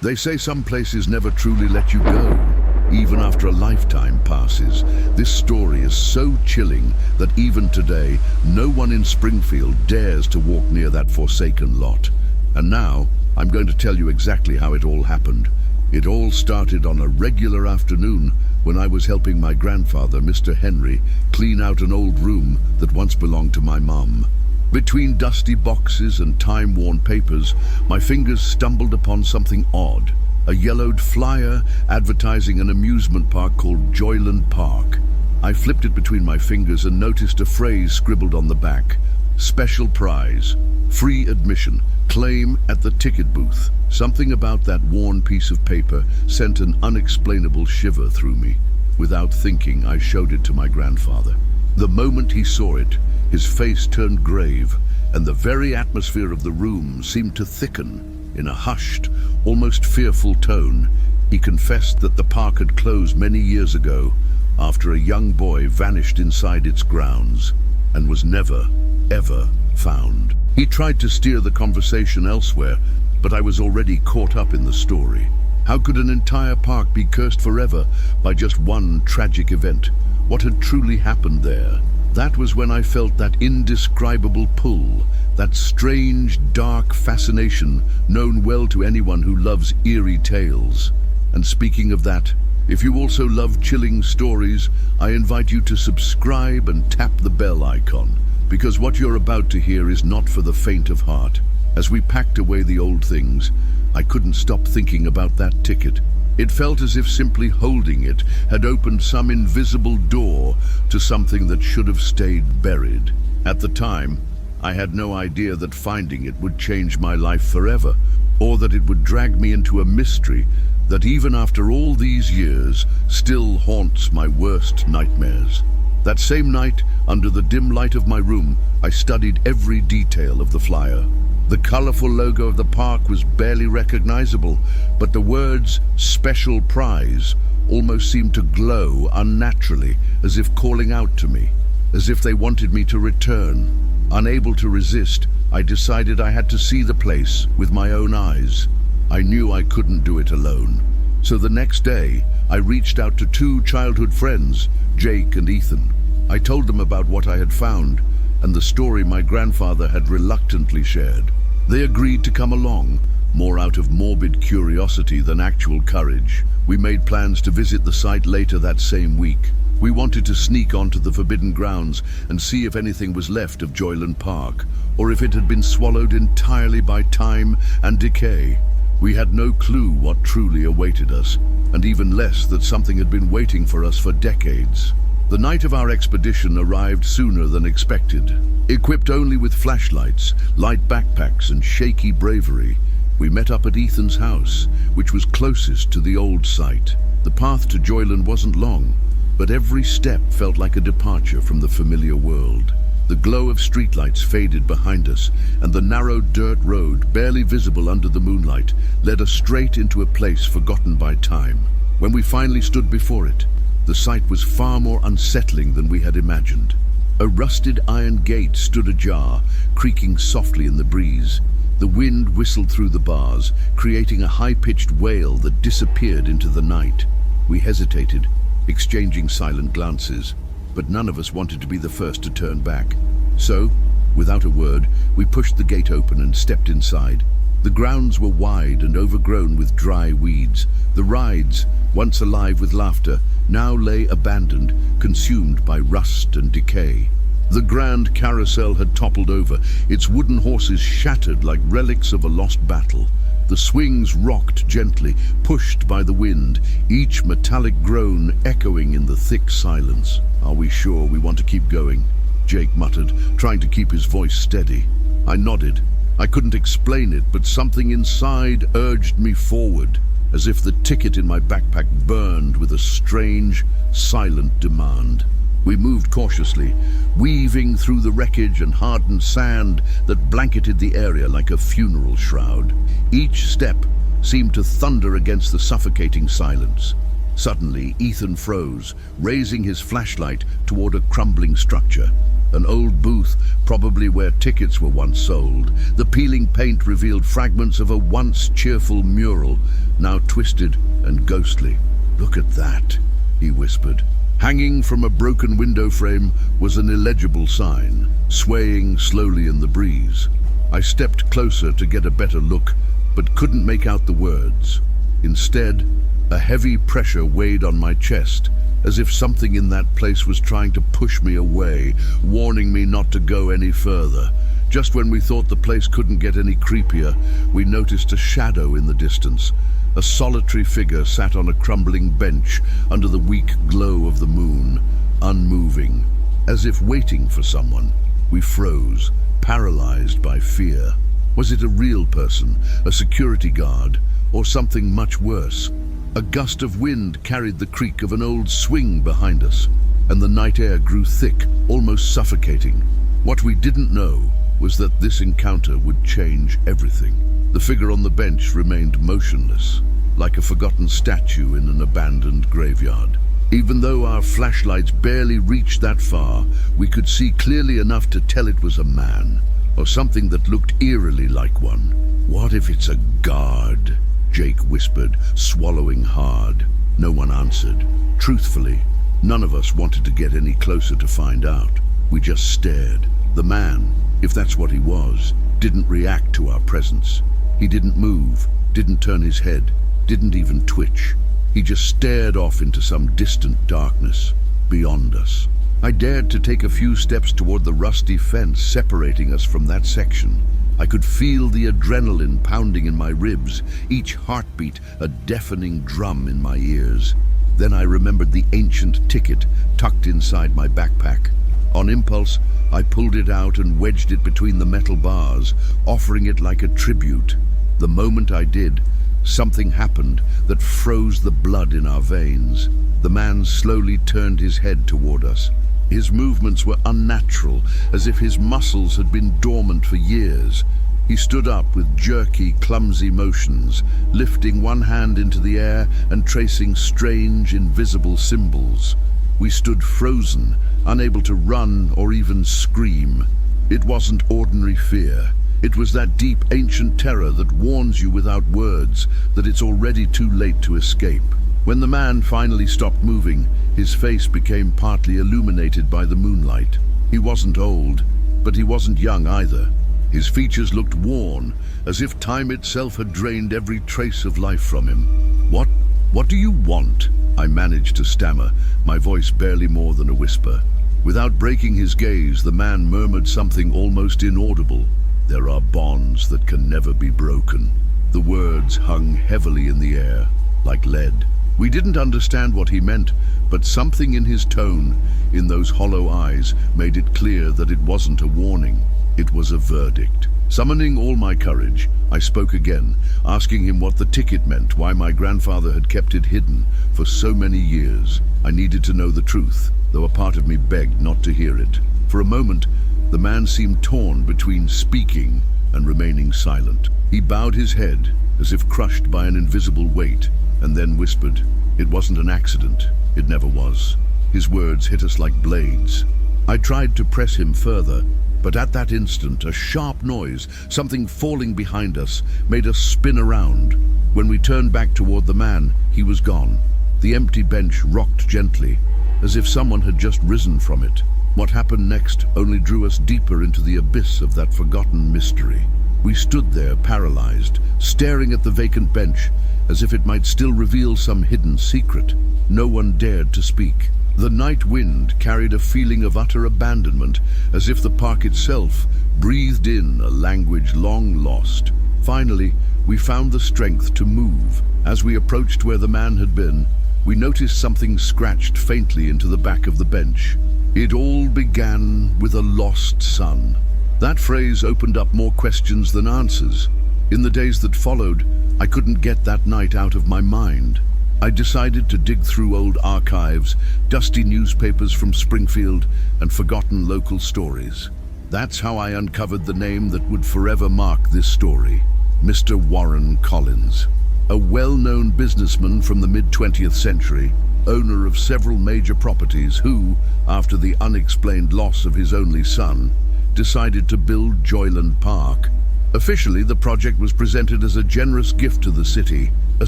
They say some places never truly let you go, even after a lifetime passes. This story is so chilling that even today, no one in Springfield dares to walk near that forsaken lot. And now, I'm going to tell you exactly how it all happened. It all started on a regular afternoon when I was helping my grandfather, Mr. Henry, clean out an old room that once belonged to my mum. Between dusty boxes and time-worn papers, my fingers stumbled upon something odd. A yellowed flyer advertising an amusement park called Joyland Park. I flipped it between my fingers and noticed a phrase scribbled on the back. Special prize, free admission, claim at the ticket booth. Something about that worn piece of paper sent an unexplainable shiver through me. Without thinking, I showed it to my grandfather. The moment he saw it, his face turned grave, and the very atmosphere of the room seemed to thicken. In a hushed, almost fearful tone, he confessed that the park had closed many years ago after a young boy vanished inside its grounds and was never, ever found. He tried to steer the conversation elsewhere, but I was already caught up in the story. How could an entire park be cursed forever by just one tragic event? What had truly happened there? That was when I felt that indescribable pull, that strange, dark fascination known well to anyone who loves eerie tales. And speaking of that, if you also love chilling stories, I invite you to subscribe and tap the bell icon, because what you're about to hear is not for the faint of heart. As we packed away the old things, I couldn't stop thinking about that ticket. It felt as if simply holding it had opened some invisible door to something that should have stayed buried. At the time, I had no idea that finding it would change my life forever, or that it would drag me into a mystery that even after all these years still haunts my worst nightmares. That same night, under the dim light of my room, I studied every detail of the flyer. The colorful logo of the park was barely recognizable, but the words "special prize" almost seemed to glow unnaturally, as if calling out to me, as if they wanted me to return. Unable to resist, I decided I had to see the place with my own eyes. I knew I couldn't do it alone. So the next day, I reached out to two childhood friends, Jake and Ethan. I told them about what I had found and the story my grandfather had reluctantly shared. They agreed to come along, more out of morbid curiosity than actual courage. We made plans to visit the site later that same week. We wanted to sneak onto the forbidden grounds and see if anything was left of Joyland Park, or if it had been swallowed entirely by time and decay. We had no clue what truly awaited us, and even less that something had been waiting for us for decades. The night of our expedition arrived sooner than expected. Equipped only with flashlights, light backpacks, and shaky bravery, we met up at Ethan's house, which was closest to the old site. The path to Joyland wasn't long, but every step felt like a departure from the familiar world. The glow of streetlights faded behind us, and the narrow dirt road, barely visible under the moonlight, led us straight into a place forgotten by time. When we finally stood before it, the sight was far more unsettling than we had imagined. A rusted iron gate stood ajar, creaking softly in the breeze. The wind whistled through the bars, creating a high-pitched wail that disappeared into the night. We hesitated, exchanging silent glances, but none of us wanted to be the first to turn back. So, without a word, we pushed the gate open and stepped inside. The grounds were wide and overgrown with dry weeds. The rides, once alive with laughter, now lay abandoned, consumed by rust and decay. The grand carousel had toppled over, its wooden horses shattered like relics of a lost battle. The swings rocked gently, pushed by the wind, each metallic groan echoing in the thick silence. "Are we sure we want to keep going?" Jake muttered, trying to keep his voice steady. I nodded. I couldn't explain it, but something inside urged me forward, as if the ticket in my backpack burned with a strange, silent demand. We moved cautiously, weaving through the wreckage and hardened sand that blanketed the area like a funeral shroud. Each step seemed to thunder against the suffocating silence. Suddenly, Ethan froze, raising his flashlight toward a crumbling structure. An old booth, probably where tickets were once sold. The peeling paint revealed fragments of a once cheerful mural, now twisted and ghostly. "Look at that," he whispered. Hanging from a broken window frame was an illegible sign, swaying slowly in the breeze. I stepped closer to get a better look, but couldn't make out the words. Instead, a heavy pressure weighed on my chest, as if something in that place was trying to push me away, warning me not to go any further. Just when we thought the place couldn't get any creepier, we noticed a shadow in the distance. A solitary figure sat on a crumbling bench under the weak glow of the moon, unmoving, as if waiting for someone. We froze, paralyzed by fear. Was it a real person, a security guard, or something much worse? A gust of wind carried the creak of an old swing behind us, and the night air grew thick, almost suffocating. What we didn't know was that this encounter would change everything. The figure on the bench remained motionless, like a forgotten statue in an abandoned graveyard. Even though our flashlights barely reached that far, we could see clearly enough to tell it was a man, or something that looked eerily like one. "What if it's a guard?" Jake whispered, swallowing hard. No one answered. Truthfully, none of us wanted to get any closer to find out. We just stared. The man, if that's what he was, didn't react to our presence. He didn't move, didn't turn his head, didn't even twitch. He just stared off into some distant darkness beyond us. I dared to take a few steps toward the rusty fence separating us from that section. I could feel the adrenaline pounding in my ribs, each heartbeat a deafening drum in my ears. Then I remembered the ancient ticket tucked inside my backpack. On impulse, I pulled it out and wedged it between the metal bars, offering it like a tribute. The moment I did, something happened that froze the blood in our veins. The man slowly turned his head toward us. His movements were unnatural, as if his muscles had been dormant for years. He stood up with jerky, clumsy motions, lifting one hand into the air and tracing strange, invisible symbols. We stood frozen, unable to run or even scream. It wasn't ordinary fear. It was that deep, ancient terror that warns you without words that it's already too late to escape. When the man finally stopped moving, his face became partly illuminated by the moonlight. He wasn't old, but he wasn't young either. His features looked worn, as if time itself had drained every trace of life from him. What do you want?" I managed to stammer, my voice barely more than a whisper. Without breaking his gaze, the man murmured something almost inaudible. "There are bonds that can never be broken." The words hung heavily in the air, like lead. We didn't understand what he meant, but something in his tone, in those hollow eyes, made it clear that it wasn't a warning. It was a verdict. Summoning all my courage, I spoke again, asking him what the ticket meant, why my grandfather had kept it hidden for so many years. I needed to know the truth, though a part of me begged not to hear it. For a moment, the man seemed torn between speaking and remaining silent. He bowed his head, as if crushed by an invisible weight, and then whispered, "It wasn't an accident. It never was." His words hit us like blades. I tried to press him further, but at that instant, a sharp noise, something falling behind us, made us spin around. When we turned back toward the man, he was gone. The empty bench rocked gently, as if someone had just risen from it. What happened next only drew us deeper into the abyss of that forgotten mystery. We stood there, paralyzed, staring at the vacant bench, as if it might still reveal some hidden secret. No one dared to speak. The night wind carried a feeling of utter abandonment, as if the park itself breathed in a language long lost. Finally, we found the strength to move. As we approached where the man had been, we noticed something scratched faintly into the back of the bench. "It all began with a lost son." That phrase opened up more questions than answers. In the days that followed, I couldn't get that night out of my mind. I decided to dig through old archives, dusty newspapers from Springfield, and forgotten local stories. That's how I uncovered the name that would forever mark this story, Mr. Warren Collins. A well-known businessman from the mid-20th century, owner of several major properties who, after the unexplained loss of his only son, decided to build Joyland Park. Officially, the project was presented as a generous gift to the city, a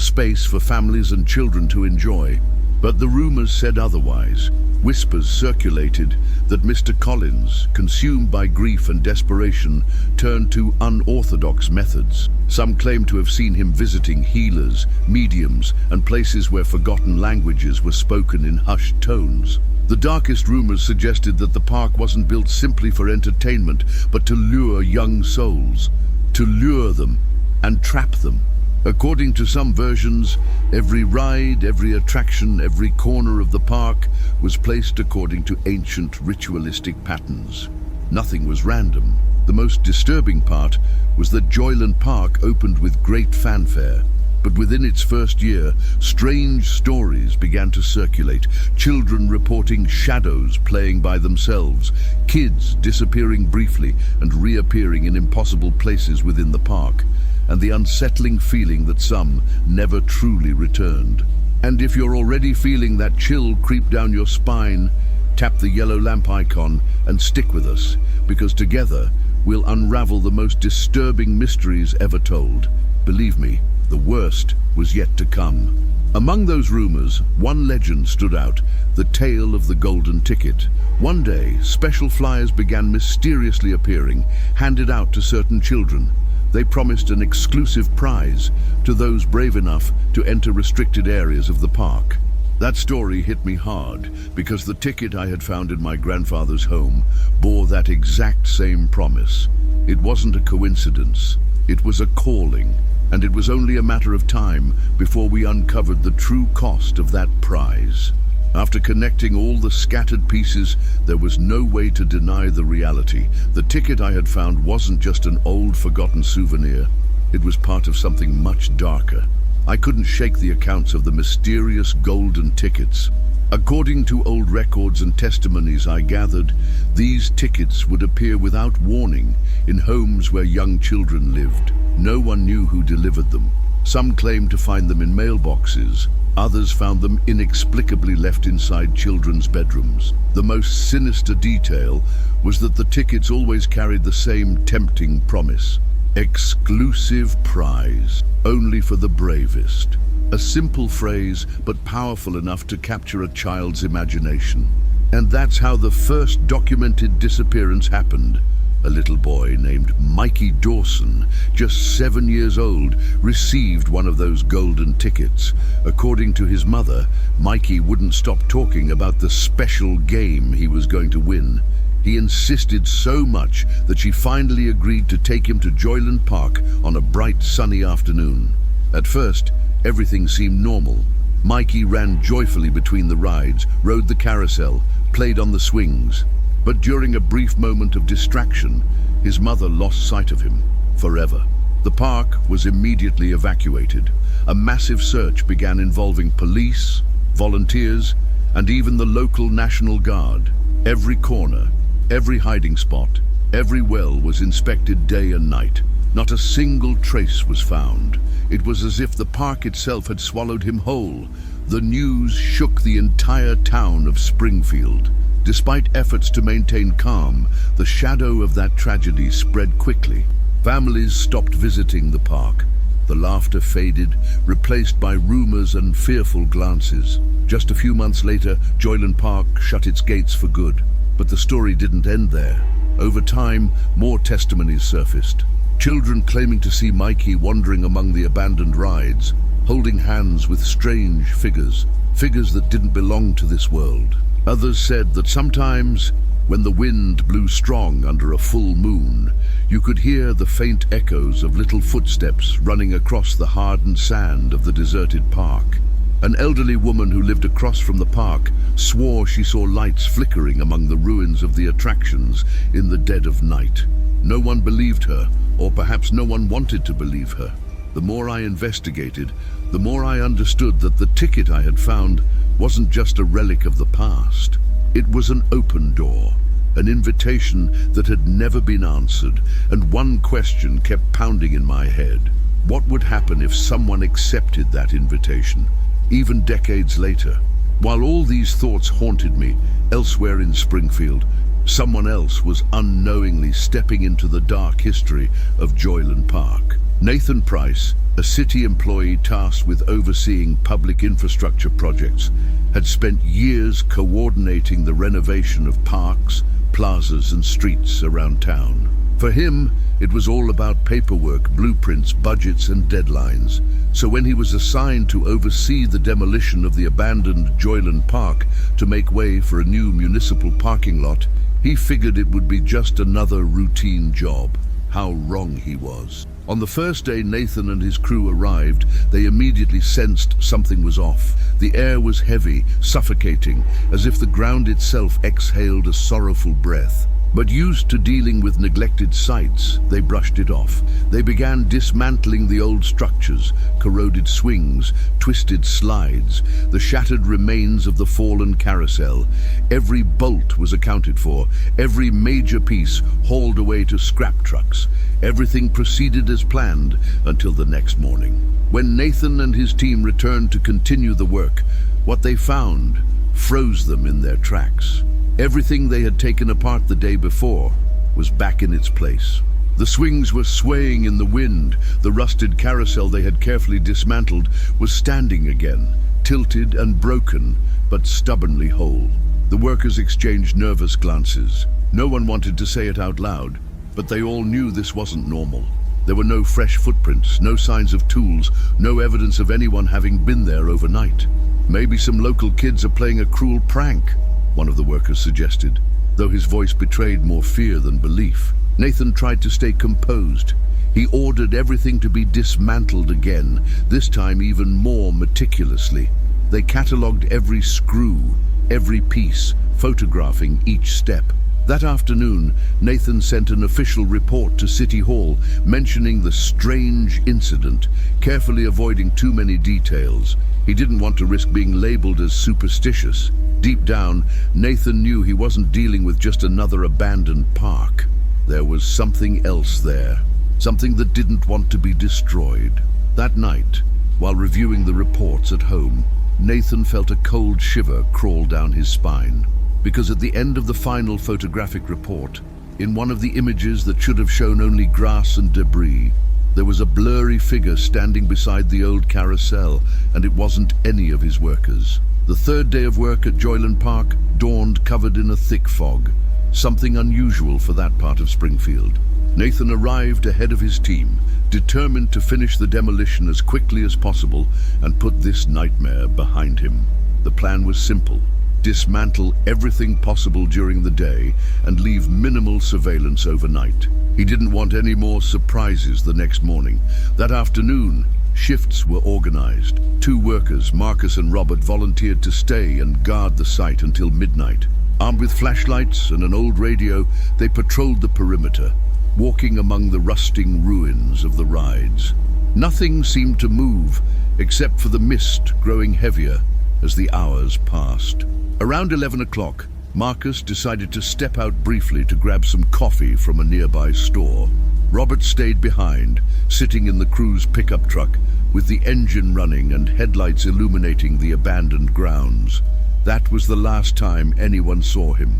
space for families and children to enjoy. But the rumors said otherwise. Whispers circulated that Mr. Collins, consumed by grief and desperation, turned to unorthodox methods. Some claimed to have seen him visiting healers, mediums, and places where forgotten languages were spoken in hushed tones. The darkest rumors suggested that the park wasn't built simply for entertainment, but to lure young souls, to lure them and trap them. According to some versions, every ride, every attraction, every corner of the park was placed according to ancient ritualistic patterns. Nothing was random. The most disturbing part was that Joyland Park opened with great fanfare. But within its first year, strange stories began to circulate. Children reporting shadows playing by themselves, kids disappearing briefly and reappearing in impossible places within the park, and the unsettling feeling that some never truly returned. And if you're already feeling that chill creep down your spine, tap the yellow lamp icon and stick with us, because together we'll unravel the most disturbing mysteries ever told. Believe me, the worst was yet to come. Among those rumors, one legend stood out, the tale of the golden ticket. One day, special flyers began mysteriously appearing, handed out to certain children. They promised an exclusive prize to those brave enough to enter restricted areas of the park. That story hit me hard because the ticket I had found in my grandfather's home bore that exact same promise. It wasn't a coincidence, it was a calling, and it was only a matter of time before we uncovered the true cost of that prize. After connecting all the scattered pieces, there was no way to deny the reality. The ticket I had found wasn't just an old, forgotten souvenir. It was part of something much darker. I couldn't shake the accounts of the mysterious golden tickets. According to old records and testimonies I gathered, these tickets would appear without warning in homes where young children lived. No one knew who delivered them. Some claimed to find them in mailboxes. Others found them inexplicably left inside children's bedrooms. The most sinister detail was that the tickets always carried the same tempting promise: exclusive prize, only for the bravest. A simple phrase, but powerful enough to capture a child's imagination. And that's how the first documented disappearance happened. A little boy named Mikey Dawson, just 7 years old, received one of those golden tickets. According to his mother, Mikey wouldn't stop talking about the special game he was going to win. He insisted so much that she finally agreed to take him to Joyland Park on a bright, sunny afternoon. At first, everything seemed normal. Mikey ran joyfully between the rides, rode the carousel, played on the swings. But during a brief moment of distraction, his mother lost sight of him forever. The park was immediately evacuated. A massive search began involving police, volunteers, and even the local National Guard. Every corner, every hiding spot, every well was inspected day and night. Not a single trace was found. It was as if the park itself had swallowed him whole. The news shook the entire town of Springfield. Despite efforts to maintain calm, the shadow of that tragedy spread quickly. Families stopped visiting the park. The laughter faded, replaced by rumors and fearful glances. Just a few months later, Joyland Park shut its gates for good. But the story didn't end there. Over time, more testimonies surfaced. Children claiming to see Mikey wandering among the abandoned rides, holding hands with strange figures that didn't belong to this world. Others said that sometimes, when the wind blew strong under a full moon, you could hear the faint echoes of little footsteps running across the hardened sand of the deserted park. An elderly woman who lived across from the park swore she saw lights flickering among the ruins of the attractions in the dead of night. No one believed her, or perhaps no one wanted to believe her. The more I investigated, the more I understood that the ticket I had found wasn't just a relic of the past. It was an open door, an invitation that had never been answered, and one question kept pounding in my head. What would happen if someone accepted that invitation, even decades later? While all these thoughts haunted me, elsewhere in Springfield, someone else was unknowingly stepping into the dark history of Joyland Park. Nathan Price, a city employee tasked with overseeing public infrastructure projects, had spent years coordinating the renovation of parks, plazas and streets around town. For him, it was all about paperwork, blueprints, budgets and deadlines. So when he was assigned to oversee the demolition of the abandoned Joyland Park to make way for a new municipal parking lot, he figured it would be just another routine job. How wrong he was. On the first day Nathan and his crew arrived, they immediately sensed something was off. The air was heavy, suffocating, as if the ground itself exhaled a sorrowful breath. But used to dealing with neglected sites, they brushed it off. They began dismantling the old structures, corroded swings, twisted slides, the shattered remains of the fallen carousel. Every bolt was accounted for, every major piece hauled away to scrap trucks. Everything proceeded as planned until the next morning. When Nathan and his team returned to continue the work, what they found froze them in their tracks. Everything they had taken apart the day before was back in its place. The swings were swaying in the wind. The rusted carousel they had carefully dismantled was standing again, tilted and broken, but stubbornly whole. The workers exchanged nervous glances. No one wanted to say it out loud, but they all knew this wasn't normal. There were no fresh footprints, no signs of tools, no evidence of anyone having been there overnight. Maybe some local kids are playing a cruel prank, one of the workers suggested, though his voice betrayed more fear than belief. Nathan tried to stay composed. He ordered everything to be dismantled again, this time even more meticulously. They catalogued every screw, every piece, photographing each step. That afternoon, Nathan sent an official report to City Hall mentioning the strange incident, carefully avoiding too many details. He didn't want to risk being labeled as superstitious. Deep down, Nathan knew he wasn't dealing with just another abandoned park. There was something else there, something that didn't want to be destroyed. That night, while reviewing the reports at home, Nathan felt a cold shiver crawl down his spine. Because at the end of the final photographic report, in one of the images that should have shown only grass and debris, there was a blurry figure standing beside the old carousel, and it wasn't any of his workers. The third day of work at Joyland Park dawned covered in a thick fog, something unusual for that part of Springfield. Nathan arrived ahead of his team, determined to finish the demolition as quickly as possible and put this nightmare behind him. The plan was simple: dismantle everything possible during the day and leave minimal surveillance overnight. He didn't want any more surprises the next morning. That afternoon, shifts were organized. 2 workers, Marcus and Robert, volunteered to stay and guard the site until midnight. Armed with flashlights and an old radio, they patrolled the perimeter, walking among the rusting ruins of the rides. Nothing seemed to move, except for the mist growing heavier as the hours passed. Around 11 o'clock, Marcus decided to step out briefly to grab some coffee from a nearby store. Robert stayed behind, sitting in the crew's pickup truck, with the engine running and headlights illuminating the abandoned grounds. That was the last time anyone saw him.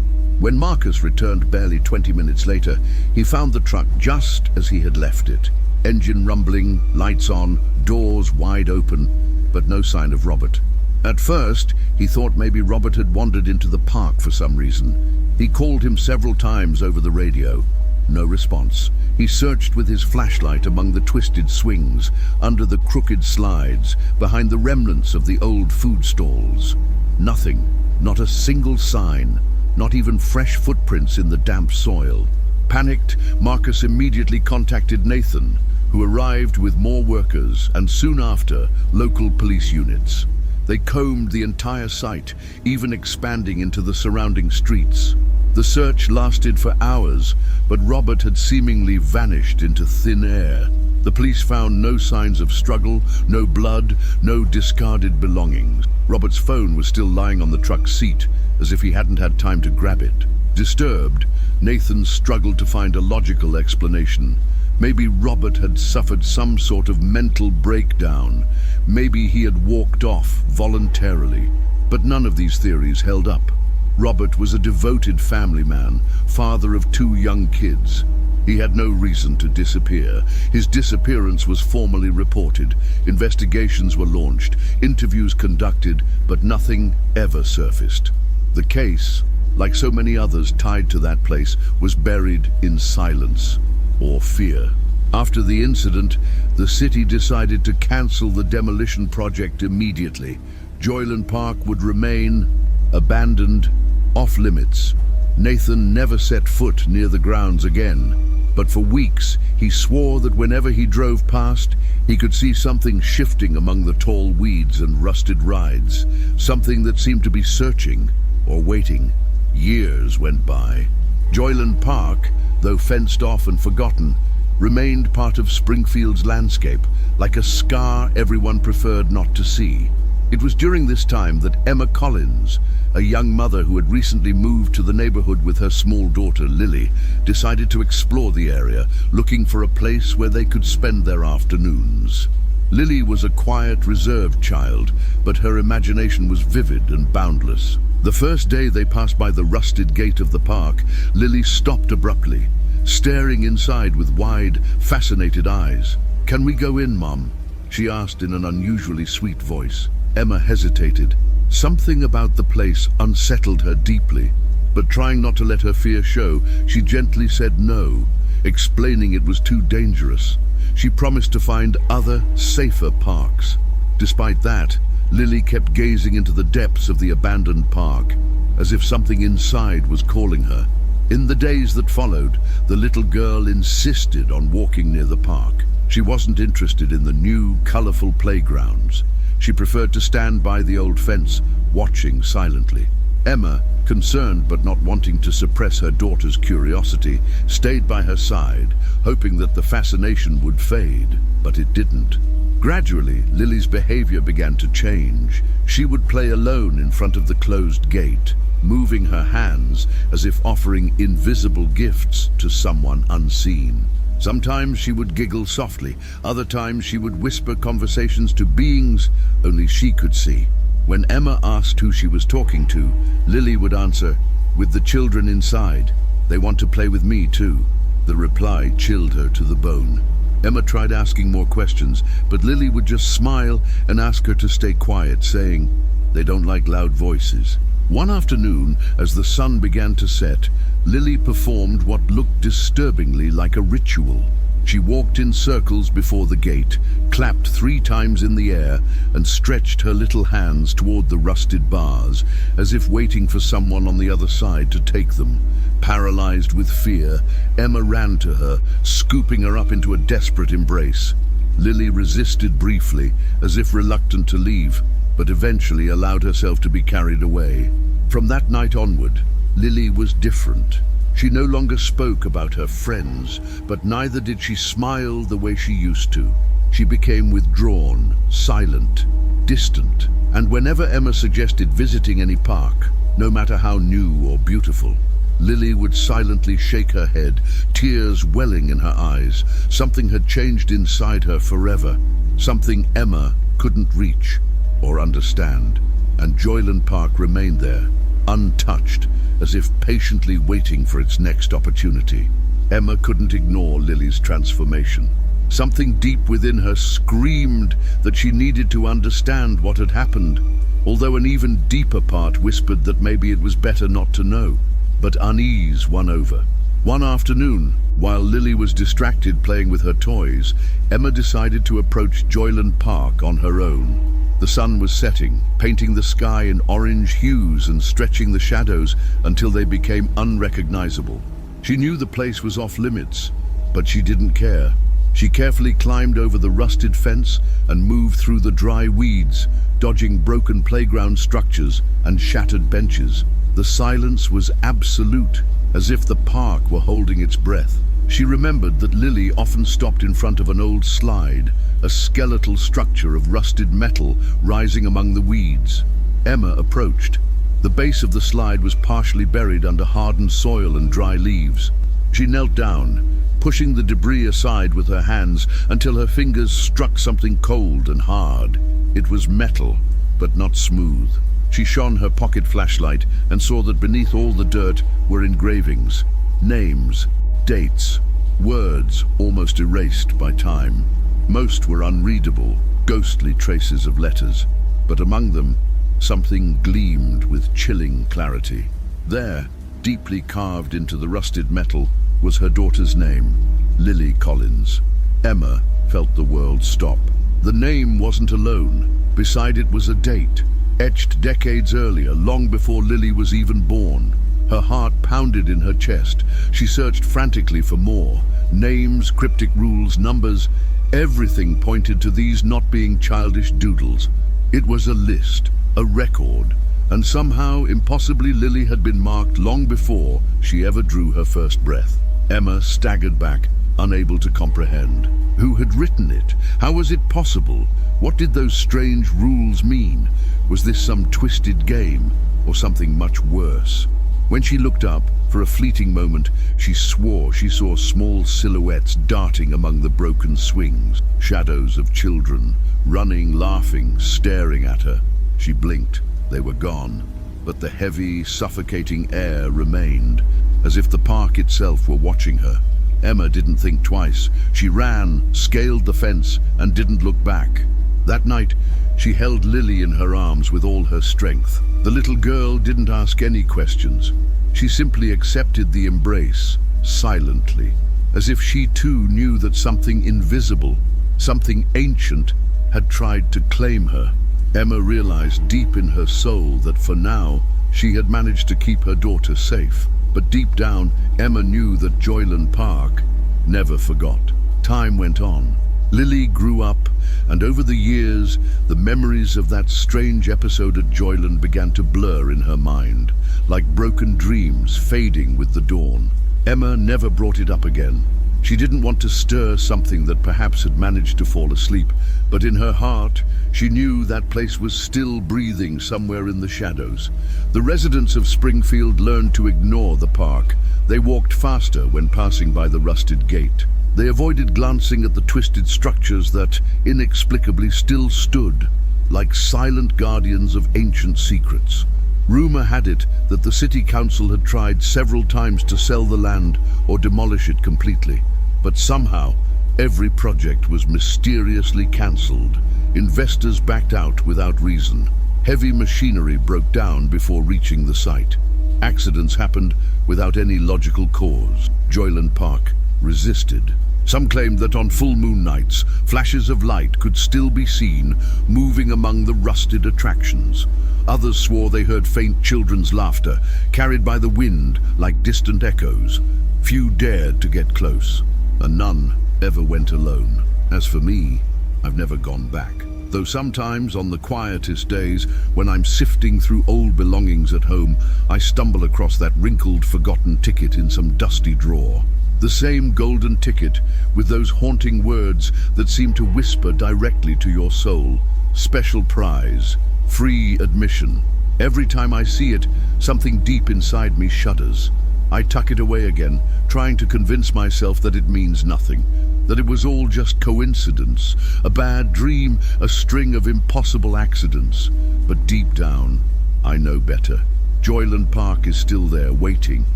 When Marcus returned barely 20 minutes later, he found the truck just as he had left it. Engine rumbling, lights on, doors wide open, but no sign of Robert. At first, he thought maybe Robert had wandered into the park for some reason. He called him several times over the radio. No response. He searched with his flashlight among the twisted swings, under the crooked slides, behind the remnants of the old food stalls. Nothing, not a single sign, not even fresh footprints in the damp soil. Panicked, Marcus immediately contacted Nathan, who arrived with more workers and soon after, local police units. They combed the entire site, even expanding into the surrounding streets. The search lasted for hours, but Robert had seemingly vanished into thin air. The police found no signs of struggle, no blood, no discarded belongings. Robert's phone was still lying on the truck's seat, as if he hadn't had time to grab it. Disturbed, Nathan struggled to find a logical explanation. Maybe Robert had suffered some sort of mental breakdown. Maybe he had walked off voluntarily. But none of these theories held up. Robert was a devoted family man, father of 2 young kids. He had no reason to disappear. His disappearance was formally reported. Investigations were launched, interviews conducted, but nothing ever surfaced. The case, like so many others tied to that place, was buried in silence or fear. After the incident, the city decided to cancel the demolition project immediately. Joyland Park would remain abandoned, off limits. Nathan never set foot near the grounds again, but for weeks he swore that whenever he drove past, he could see something shifting among the tall weeds and rusted rides, something that seemed to be searching or waiting. Years went by. Joyland Park, though fenced off and forgotten, remained part of Springfield's landscape, like a scar everyone preferred not to see. It was during this time that Emma Collins, a young mother who had recently moved to the neighborhood with her small daughter Lily, decided to explore the area, looking for a place where they could spend their afternoons. Lily was a quiet, reserved child, but her imagination was vivid and boundless. The first day they passed by the rusted gate of the park, Lily stopped abruptly, staring inside with wide, fascinated eyes. "Can we go in, Mom?" she asked in an unusually sweet voice. Emma hesitated. Something about the place unsettled her deeply, but trying not to let her fear show, she gently said no, explaining it was too dangerous. She promised to find other, safer parks. Despite that, Lily kept gazing into the depths of the abandoned park, as if something inside was calling her. In the days that followed, the little girl insisted on walking near the park. She wasn't interested in the new, colorful playgrounds. She preferred to stand by the old fence, watching silently. Emma, concerned but not wanting to suppress her daughter's curiosity, stayed by her side, hoping that the fascination would fade, but it didn't. Gradually, Lily's behavior began to change. She would play alone in front of the closed gate, moving her hands as if offering invisible gifts to someone unseen. Sometimes she would giggle softly, other times she would whisper conversations to beings only she could see. When Emma asked who she was talking to, Lily would answer, "With the children inside. They want to play with me too." The reply chilled her to the bone. Emma tried asking more questions, but Lily would just smile and ask her to stay quiet, saying, "They don't like loud voices." One afternoon, as the sun began to set, Lily performed what looked disturbingly like a ritual. She walked in circles before the gate, clapped 3 times in the air, and stretched her little hands toward the rusted bars, as if waiting for someone on the other side to take them. Paralyzed with fear, Emma ran to her, scooping her up into a desperate embrace. Lily resisted briefly, as if reluctant to leave, but eventually allowed herself to be carried away. From that night onward, Lily was different. She no longer spoke about her friends, but neither did she smile the way she used to. She became withdrawn, silent, distant, and whenever Emma suggested visiting any park, no matter how new or beautiful, Lily would silently shake her head, tears welling in her eyes. Something had changed inside her forever, something Emma couldn't reach or understand, and Joyland Park remained there, untouched, as if patiently waiting for its next opportunity. Emma couldn't ignore Lily's transformation. Something deep within her screamed that she needed to understand what had happened, although an even deeper part whispered that maybe it was better not to know. But unease won over. One afternoon, while Lily was distracted playing with her toys, Emma decided to approach Joyland Park on her own. The sun was setting, painting the sky in orange hues and stretching the shadows until they became unrecognizable. She knew the place was off limits, but she didn't care. She carefully climbed over the rusted fence and moved through the dry weeds, dodging broken playground structures and shattered benches. The silence was absolute, as if the park were holding its breath. She remembered that Lily often stopped in front of an old slide, a skeletal structure of rusted metal rising among the weeds. Emma approached. The base of the slide was partially buried under hardened soil and dry leaves. She knelt down, pushing the debris aside with her hands until her fingers struck something cold and hard. It was metal, but not smooth. She shone her pocket flashlight and saw that beneath all the dirt were engravings, names, dates, words almost erased by time. Most were unreadable, ghostly traces of letters, but among them, something gleamed with chilling clarity. There, deeply carved into the rusted metal, was her daughter's name, Lily Collins. Emma felt the world stop. The name wasn't alone. Beside it was a date, etched decades earlier, long before Lily was even born. Her heart pounded in her chest. She searched frantically for more. Names, cryptic rules, numbers, everything pointed to these not being childish doodles. It was a list, a record, and somehow, impossibly, Lily had been marked long before she ever drew her first breath. Emma staggered back, unable to comprehend. Who had written it? How was it possible? What did those strange rules mean? Was this some twisted game, or something much worse? When she looked up, for a fleeting moment, she swore she saw small silhouettes darting among the broken swings, shadows of children, running, laughing, staring at her. She blinked. They were gone, but the heavy, suffocating air remained, as if the park itself were watching her. Emma didn't think twice. She ran, scaled the fence, and didn't look back. That night, she held Lily in her arms with all her strength. The little girl didn't ask any questions. She simply accepted the embrace, silently, as if she too knew that something invisible, something ancient, had tried to claim her. Emma realized deep in her soul that for now, she had managed to keep her daughter safe. But deep down, Emma knew that Joyland Park never forgot. Time went on. Lily grew up, and over the years, the memories of that strange episode at Joyland began to blur in her mind, like broken dreams fading with the dawn. Emma never brought it up again. She didn't want to stir something that perhaps had managed to fall asleep, but in her heart, she knew that place was still breathing somewhere in the shadows. The residents of Springfield learned to ignore the park. They walked faster when passing by the rusted gate. They avoided glancing at the twisted structures that, inexplicably, still stood, like silent guardians of ancient secrets. Rumor had it that the city council had tried several times to sell the land or demolish it completely, but somehow every project was mysteriously cancelled. Investors backed out without reason. Heavy machinery broke down before reaching the site. Accidents happened without any logical cause. Joyland Park resisted. Some claimed that on full moon nights, flashes of light could still be seen moving among the rusted attractions. Others swore they heard faint children's laughter, carried by the wind like distant echoes. Few dared to get close, and none ever went alone. As for me, I've never gone back. Though sometimes, on the quietest days, when I'm sifting through old belongings at home, I stumble across that wrinkled, forgotten ticket in some dusty drawer. The same golden ticket with those haunting words that seem to whisper directly to your soul. Special prize, free admission. Every time I see it, something deep inside me shudders. I tuck it away again, trying to convince myself that it means nothing, that it was all just coincidence, a bad dream, a string of impossible accidents. But deep down, I know better. Joyland Park is still there, waiting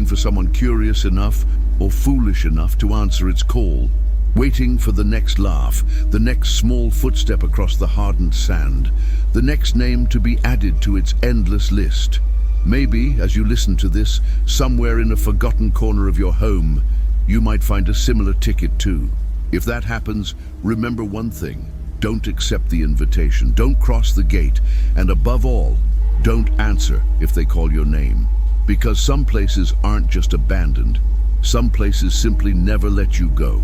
for someone curious enough or foolish enough to answer its call, waiting for the next laugh, the next small footstep across the hardened sand, the next name to be added to its endless list. Maybe, as you listen to this, somewhere in a forgotten corner of your home, you might find a similar ticket too. If that happens, remember one thing: don't accept the invitation, don't cross the gate, and above all, don't answer if they call your name. Because some places aren't just abandoned, some places simply never let you go.